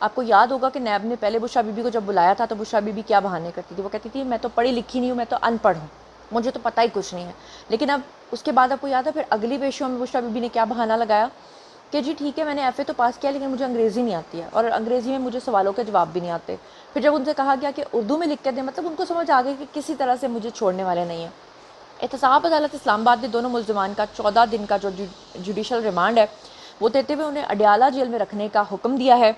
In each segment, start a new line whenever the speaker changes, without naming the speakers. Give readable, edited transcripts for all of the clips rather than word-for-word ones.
آپ کو یاد ہوگا کہ نیب نے پہلے بشرا بی بی کو جب بلایا تھا تو بشرا بی بی کیا بہانے کرتی تھی، وہ کہتی تھی میں تو پڑھی لکھی نہیں ہوں، میں تو ان پڑھ ہوں، مجھے تو پتہ ہی کچھ نہیں ہے. لیکن اب اس کے بعد آپ کو یاد ہے پھر اگلی پیشوں میں بشرا بی بی نے کیا بہانہ لگایا کہ جی ٹھیک ہے میں نے ایف اے تو پاس کیا لیکن مجھے انگریزی نہیں آتی ہے، اور انگریزی میں مجھے سوالوں کے جواب بھی نہیں آتے. پھر جب ان سے کہا گیا کہ اردو میں لکھ کے دیں، مطلب ان کو سمجھ آ گئی کہ کسی طرح سے مجھے چھوڑنے والے نہیں ہیں. احتساب عدالت اسلام آباد نے دونوں ملزمان کا 14 دن کا جو جوڈیشل ریمانڈ ہے وہ دیتے ہوئے انہیں اڈیالہ جیل میں رکھنے کا حکم دیا ہے.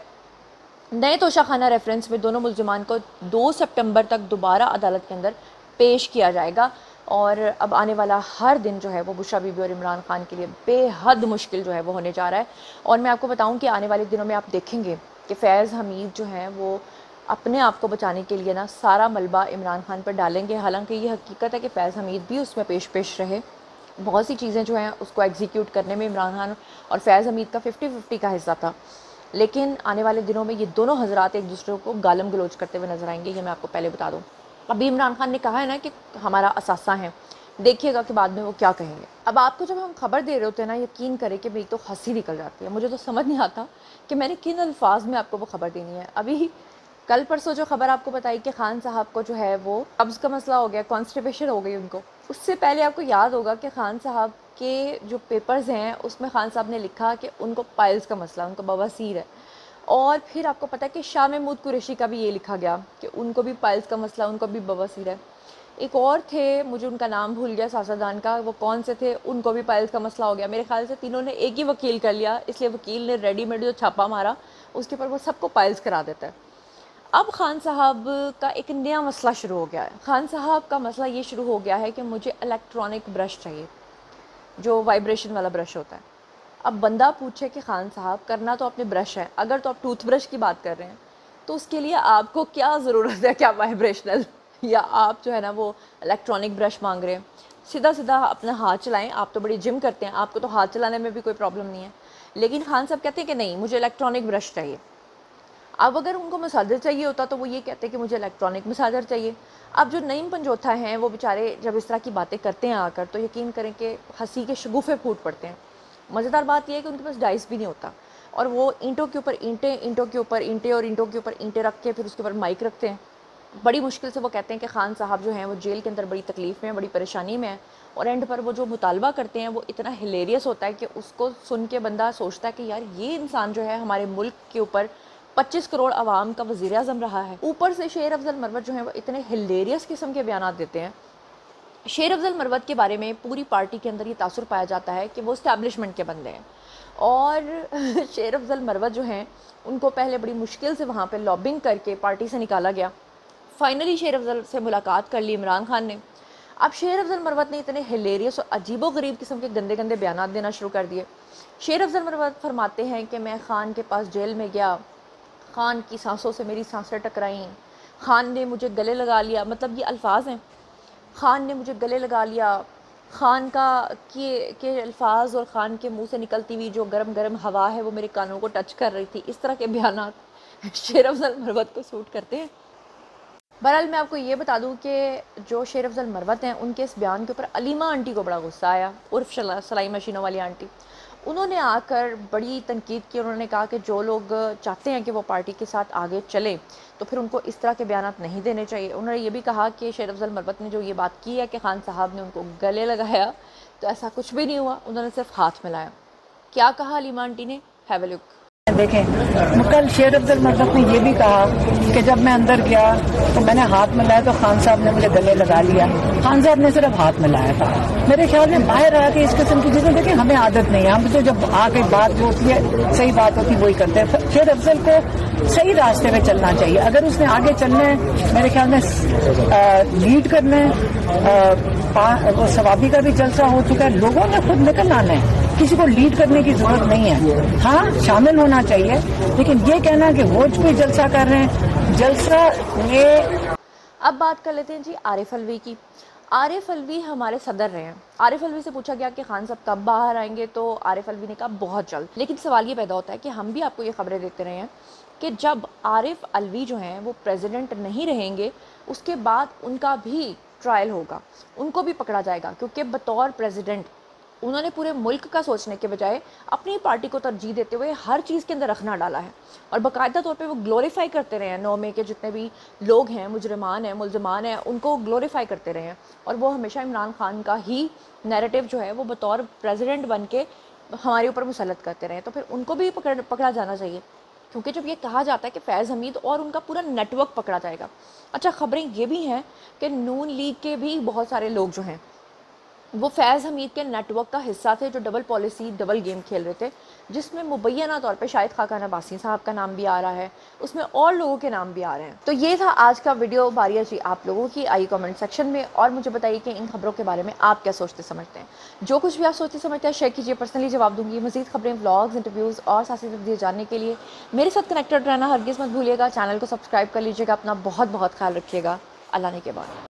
نئے توشہ خانہ ریفرنس میں دونوں ملزمان کو 2 سپٹمبر تک دوبارہ عدالت کے اندر پیش کیا جائے گا، اور اب آنے والا ہر دن جو ہے وہ بشرا بی بی اور عمران خان کے لیے بے حد مشکل جو ہے وہ ہونے جا رہا ہے. اور میں آپ کو بتاؤں کہ آنے والے دنوں میں آپ دیکھیں گے کہ فیض حمید جو ہیں وہ اپنے آپ کو بچانے کے لیے نا سارا ملبہ عمران خان پر ڈالیں گے. حالانکہ یہ حقیقت ہے کہ فیض حمید بھی اس میں پیش رہے، بہت سی چیزیں جو ہیں اس کو ایگزیکیوٹ کرنے میں عمران خان اور فیض حمید کا 50-50 کا حصہ تھا. لیکن آنے والے دنوں میں یہ دونوں حضرات ایک دوسرے کو گالم گلوچ کرتے ہوئے نظر آئیں گے، یہ میں آپ کو پہلے بتا دوں. ابھی عمران خان نے کہا ہے نا کہ ہمارا اثاثہ ہیں، دیکھیے گا کہ بعد میں وہ کیا کہیں گے. اب آپ کو جب ہم خبر دے رہے ہوتے ہیں نا، یقین کریں کہ میری تو ہنسی نکل جاتی ہے، مجھے تو سمجھ نہیں آتا کہ میں نے کن الفاظ میں آپ کو وہ خبر دینی ہے. ابھی کل پرسوں جو خبر آپ کو بتائی کہ خان صاحب کو جو ہے وہ قبض کا مسئلہ ہو گیا، کانسٹیپیشن ہو گئی ان کو، اس سے پہلے آپ کو یاد ہوگا کہ خان صاحب کے جو پیپرز ہیں اس میں خان صاحب نے لکھا کہ ان کو پائلز کا مسئلہ، ان کو بواسیر ہے. اور پھر آپ کو پتہ ہے کہ شاہ محمود قریشی کا بھی یہ لکھا گیا کہ ان کو بھی پائلز کا مسئلہ، ان کو بھی بواسیر ہے. ایک اور تھے، مجھے ان کا نام بھول گیا سیاستدان کا، وہ کون سے تھے، ان کو بھی پائلز کا مسئلہ ہو گیا. میرے خیال سے تینوں نے ایک ہی وکیل کر لیا، اس لیے وکیل نے ریڈی میڈ جو چھاپا مارا اس کے اوپر وہ سب کو پائلز کرا دیتا ہے. اب خان صاحب کا ایک نیا مسئلہ شروع ہو گیا ہے. خان صاحب کا مسئلہ یہ شروع ہو گیا ہے کہ مجھے الیکٹرانک برش چاہیے، جو وائبریشن والا برش ہوتا ہے. اب بندہ پوچھے کہ خان صاحب کرنا تو اپنے برش ہے، اگر تو آپ ٹوتھ برش کی بات کر رہے ہیں تو اس کے لیے آپ کو کیا ضرورت ہے، کیا وائبریشنل یا آپ جو ہے نا وہ الیکٹرانک برش مانگ رہے ہیں. سیدھا سیدھا اپنا ہاتھ چلائیں، آپ تو بڑی جم کرتے ہیں، آپ کو تو ہاتھ چلانے میں بھی کوئی پرابلم نہیں ہے. لیکن خان صاحب کہتے ہیں کہ نہیں مجھے الیکٹرانک برش چاہیے. اب اگر ان کو مساجر چاہیے ہوتا تو وہ یہ کہتے ہیں کہ مجھے الیکٹرانک مساجر چاہیے. اب جو نعیم پنجوتھا ہیں وہ بیچارے جب اس طرح کی باتیں کرتے ہیں آ کر تو یقین کریں کہ ہنسی کے شگوفے پھوٹ پڑتے ہیں. مزیدار بات یہ ہے کہ ان کے پاس ڈائس بھی نہیں ہوتا، اور وہ اینٹوں کے اوپر اینٹیں، اینٹوں کے اوپر اینٹیں اور اینٹوں کے اوپر اینٹیں رکھ کے پھر اس کے اوپر مائک رکھتے ہیں. بڑی مشکل سے وہ کہتے ہیں کہ خان صاحب جو ہیں وہ جیل کے اندر بڑی تکلیف میں ہیں، بڑی پریشانی میں ہیں، اور اینڈ پر وہ جو مطالبہ کرتے ہیں وہ اتنا ہلیریس ہوتا ہے کہ اس کو سن کے بندہ سوچتا ہے کہ یار یہ انسان جو ہے ہمارے ملک کے اوپر 25 کروڑ عوام کا وزیر اعظم رہا ہے. اوپر سے شیر افضل مروت جو ہیں وہ اتنے ہلیریس قسم کے بیانات دیتے ہیں. شیر افضل مروت کے بارے میں پوری پارٹی کے اندر یہ تاثر پایا جاتا ہے کہ وہ اسٹیبلشمنٹ کے بندے ہیں، اور شیر افضل مروت جو ہیں ان کو پہلے بڑی مشکل سے وہاں پہ لابنگ کر کے پارٹی سے نکالا گیا. فائنلی شیر افضل سے ملاقات کر لی عمران خان نے. اب شیر افضل مروت نے اتنے ہلیریس اور عجیب و غریب قسم کے گندے گندے بیانات دینا شروع کر دیے. شیر افضل مروت فرماتے ہیں کہ میں خان کے پاس جیل میں گیا، خان کی سانسوں سے میری سانسیں ٹکرائیں، خان نے مجھے گلے لگا لیا، مطلب یہ الفاظ ہیں، خان نے مجھے گلے لگا لیا، خان کا کے الفاظ اور خان کے منہ سے نکلتی ہوئی جو گرم گرم ہوا ہے وہ میرے کانوں کو ٹچ کر رہی تھی. اس طرح کے بیانات شیر افضل مروت کو سوٹ کرتے ہیں. بہرحال میں آپ کو یہ بتا دوں کہ جو شیر افضل مروت ہیں ان کے اس بیان کے اوپر علیمہ آنٹی کو بڑا غصہ آیا، عرف سلائی مشینوں والی آنٹی. انہوں نے آ کر بڑی تنقید کی، انہوں نے کہا کہ جو لوگ چاہتے ہیں کہ وہ پارٹی کے ساتھ آگے چلیں تو پھر ان کو اس طرح کے بیانات نہیں دینے چاہیے. انہوں نے یہ بھی کہا کہ شیر افضل مروت نے جو یہ بات کی ہے کہ خان صاحب نے ان کو گلے لگایا تو ایسا کچھ بھی نہیں ہوا، انہوں نے صرف ہاتھ ملایا. کیا کہا علیمہ آنٹی نے؟ ہیو اے لک.
دیکھیں کل شیر افضل مروت نے یہ بھی کہا کہ جب میں اندر گیا تو میں نے ہاتھ ملایا تو خان صاحب نے مجھے گلے لگا لیا. خان صاحب نے صرف ہاتھ ملایا تھا. میرے خیال میں باہر آ کے اس قسم کی چیزیں دیکھیں ہمیں عادت نہیں ہے، ہم تو جب آ کے بات جو ہوتی ہے صحیح بات ہوتی وہی کرتے ہیں. شیر افضل کو صحیح راستے میں چلنا چاہیے. اگر اس نے آگے چلنا ہے میرے خیال میں لیڈ کرنا ہے، وہ ثوابی کا بھی جلسہ ہو چکا ہے، لوگوں نے خود نکل آنا ہے، کسی کو لیڈ کرنے کی ضرورت نہیں ہے. ہاں شامل ہونا چاہیے، لیکن یہ کہنا کہ وہ کوئی جلسہ کر رہے ہیں، جلسہ یہ.
اب بات کر لیتے ہیں جی عارف الوی کی. عارف الوی ہمارے صدر رہے ہیں. عارف الوی سے پوچھا گیا کہ خان صاحب کب باہر آئیں گے تو عارف الوی نے کہا بہت جلد. لیکن سوال یہ پیدا ہوتا ہے کہ ہم بھی آپ کو یہ خبریں دیتے رہے ہیں کہ جب عارف الوی جو ہیں وہ پریزیڈنٹ نہیں رہیں گے اس کے بعد ان کا بھی ٹرائل ہوگا، ان کو بھی پکڑا جائے گا، کیونکہ بطور پریزیڈنٹ انہوں نے پورے ملک کا سوچنے کے بجائے اپنی پارٹی کو ترجیح دیتے ہوئے ہر چیز کے اندر رکھنا ڈالا ہے، اور باقاعدہ طور پہ وہ گلوریفائی کرتے رہے ہیں 9 مئی کے جتنے بھی لوگ ہیں، مجرمان ہیں، ملزمان ہیں، ان کو گلوریفائی کرتے رہے ہیں، اور وہ ہمیشہ عمران خان کا ہی نیریٹو جو ہے وہ بطور پریزیڈنٹ بن کے ہمارے اوپر مسلط کرتے رہے. تو پھر ان کو بھی پکڑا جانا چاہیے، کیونکہ جب یہ کہا جاتا ہے کہ فیض حمید اور ان کا پورا نیٹ ورک پکڑا جائے گا. اچھا، خبریں یہ بھی ہیں کہ نون لیگ کے بھی بہت سارے لوگ جو ہیں وہ فیض حمید کے نیٹ ورک کا حصہ تھے، جو ڈبل پالیسی ڈبل گیم کھیل رہے تھے، جس میں مبینہ طور پہ شاہد خاقان عباسی صاحب کا نام بھی آ رہا ہے، اس میں اور لوگوں کے نام بھی آ رہے ہیں. تو یہ تھا آج کا ویڈیو. باری جی آپ لوگوں کی آئی کامنٹ سیکشن میں، اور مجھے بتائیے کہ ان خبروں کے بارے میں آپ کیا سوچتے سمجھتے ہیں. جو کچھ بھی آپ سوچتے سمجھتے ہیں شیئر کیجیے، پرسنلی جواب دوں گی. مزید خبریں، ولاگز، انٹرویوز اور سیاسی تبدیلی جاننے کے لیے میرے ساتھ کنیکٹڈ رہنا ہرگز مت بھولیے گا. چینل کو سبسکرائب کر لیجیے گا. اپنا بہت بہت خیال رکھیے گا. اللہ نے کے بعد.